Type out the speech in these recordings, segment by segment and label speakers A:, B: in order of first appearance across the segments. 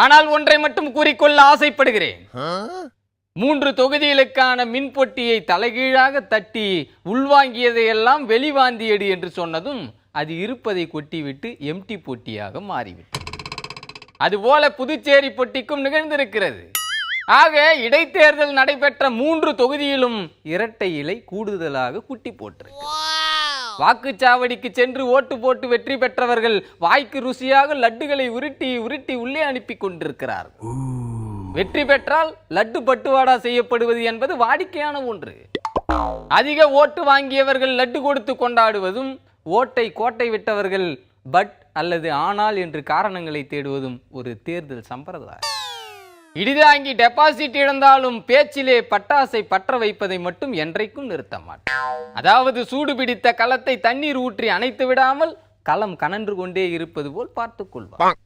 A: ஆனால் ஒன்றை மட்டும் கூறிக்கொள்ள ஆசைப்படுகிறேன். 3 தொகுதிகளுக்கான மின் பொட்டியை தலைகீழாக தட்டி உள்வாங்கியதையெல்லாம் வெளிவாந்தியடு என்று சொன்னதும் அது இருப்பதை கொட்டிவிட்டு எம்டி பொட்டியாக மாறிவிட்டது. அதுபோல புதுச்சேரி பொட்டிக்கும் நிகழ்ந்திருக்கிறது. ஆக இடைத்தேர்தல் நடைபெற்ற 3 தொகுதியிலும் இரட்டை இலை கூடுதலாக குட்டி போட்டிருக்கு. வாக்குச்சாவடிக்கு சென்று ஓட்டு போட்டு வெற்றி பெற்றவர்கள் வாய்க்கு ருசியாக லட்டுகளை உருட்டி உருட்டி உள்ளே அனுப்பி கொண்டிருக்கிறார்கள். வெற்றி பெற்றால் லட்டு பட்டுவாடா செய்யப்படுவது என்பது வாடிக்கையான ஒன்று. அதிக ஓட்டு வாங்கியவர்கள் லட்டு கொடுத்து கொண்டாடுவதும், ஓட்டை கோட்டை விட்டவர்கள் பட் அல்லது ஆனால் என்று காரணங்களை தேடுவதும் ஒரு தேர்தல் சம்பிரதாயம். இடிதாங்கி டெபாசிட் இழந்தாலும் பேச்சிலே பட்டாசை பற்ற வைப்பதை மட்டும் என்றைக்கும் நிறுத்த மாட்டார். அதாவது சூடு பிடித்த களத்தை தண்ணீர் ஊற்றி அணைத்து விடாமல் களம் கனன்று கொண்டே இருப்பது போல் பார்த்துக் கொள்வார்.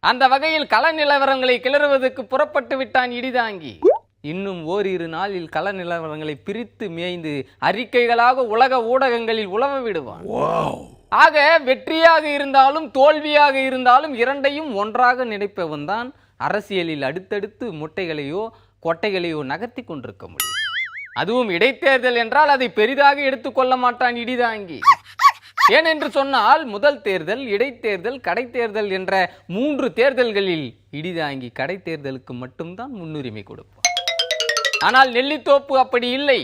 A: அந்த வகையில் கள நிலவரங்களை கிளறுவதற்கு புறப்பட்டு விட்டான் இடிதாங்கி. இன்னும் ஓரிரு நாளில் கள நிலவரங்களை பிரித்து மேய்ந்து அறிக்கைகளாக உலக ஊடகங்களில் உலவ விடுவான். ஆக வெற்றியாக இருந்தாலும் தோல்வியாக இருந்தாலும் இரண்டையும் ஒன்றாக நினைப்பவன் தான் அரசியலில் அடுத்தடுத்து முட்டைகளையோ கொட்டைகளையோ நகர்த்தி கொண்டிருக்க முடியும். அதுவும் இடைத்தேர்தல் என்றால் அதை பெரிதாக எடுத்துக்கொள்ள மாட்டான் இடிதாங்கி. ஏனென்று சொன்னால் முதல் தேர்தல், இடைத்தேர்தல், கடைத்தேர்தல் என்ற 3 தேர்தல்களில் இடிதாங்கி கடைத்தேர்தலுக்கு மட்டும்தான் முன்னுரிமை கொடுப்பார். ஆனால் நெல்லித்தோப்பு அப்படி இல்லை.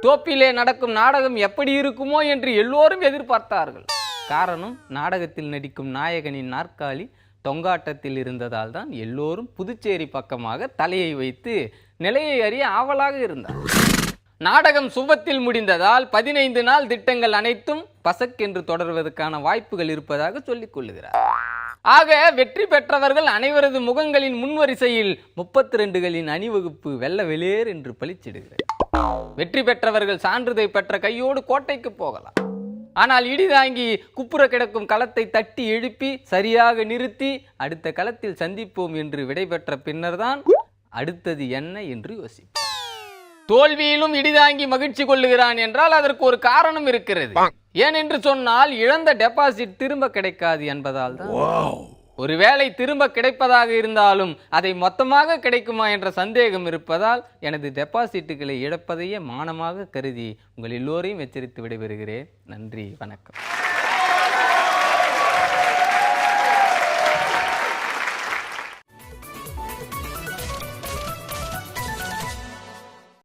A: தோப்பிலே நடக்கும் நாடகம் எப்படி இருக்குமோ என்று எல்லோரும் எதிர்பார்த்தார்கள். காரணம், நாடகத்தில் நடிக்கும் நாயகனின் நாற்காலி தொங்காட்டத்தில் இருந்ததால் தான் எல்லோரும் புதுச்சேரி பக்கமாக தலையை வைத்து நிலையை அறிய ஆவலாக இருந்தார். நாடகம் சுபத்தில் முடிந்ததால் 15 நாள் திட்டங்கள் அனைத்தும் பசக்கென்று தொடர்வதற்கான வாய்ப்புகள் இருப்பதாக சொல்லிக் கொள்ளுகிறார். ஆக வெற்றி பெற்றவர்கள் அனைவரது முகங்களின் முன்வரிசையில் 32களின் அணிவகுப்பு வெள்ள வெளியேறு என்று பளிச்சிடுகிறது. வெற்றி பெற்றவர்கள் சான்றிதழ் பெற்ற கையோடு கோட்டைக்கு போகலாம். ஆனால் இடிதாங்கி குப்புற கிடக்கும் களத்தை தட்டி எழுப்பி சரியாக நிறுத்தி அடுத்த களத்தில் சந்திப்போம் என்று விடைபெற்ற பின்னர்தான் அடுத்தது என்ன என்று யோசிப்பார். தோல்வியிலும் இடிதாங்கி மகிழ்ச்சி கொள்ளுகிறான் என்றால் அதற்கு ஒரு காரணம் இருக்கிறது. ஏனென்று சொன்னால் இழந்த டெபாசிட் திரும்ப கிடைக்காது என்பதால் தான். ஒருவேளை திரும்ப கிடைப்பதாக இருந்தாலும் அதை மொத்தமாக கிடைக்குமா என்ற சந்தேகம் இருப்பதால் எனது டெபாசிட்டுகளை இழப்பதையே மானமாக கருதி உங்கள் எல்லோரையும் எச்சரித்து விடைபெறுகிறேன். நன்றி, வணக்கம்.